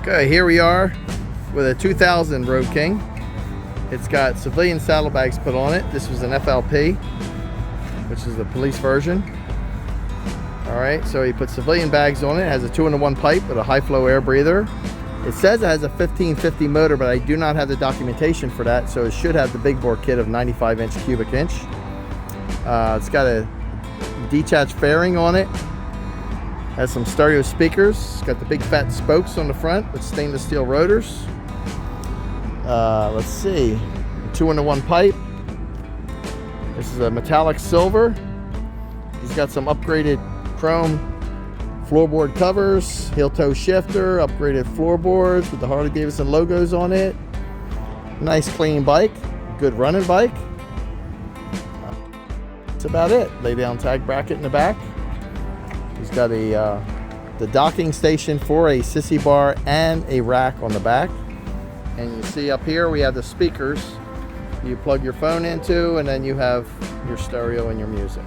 Okay, here we are with a 2000 Road King. It's got civilian saddlebags put on it. This was an FLP, which is the police version. All right, so he put civilian bags on it. It has a 2-in-1 pipe with a high flow air breather. It says it has a 1550 motor, but I do not have the documentation for that, so it should have the big bore kit of 95-inch cubic inch. It's got a detached fairing on it. Has some stereo speakers. It's got the big fat spokes on the front with stainless steel rotors. Let's see, 2-in-1 pipe. This is a metallic silver. He's got some upgraded chrome floorboard covers, heel toe shifter, upgraded floorboards with the Harley Davidson logos on it. Nice clean bike, good running bike. That's about it. Lay down tag bracket in the back. He's got the docking station for a sissy bar and a rack on the back. And you see up here we have the speakers you plug your phone into, and then you have your stereo and your music.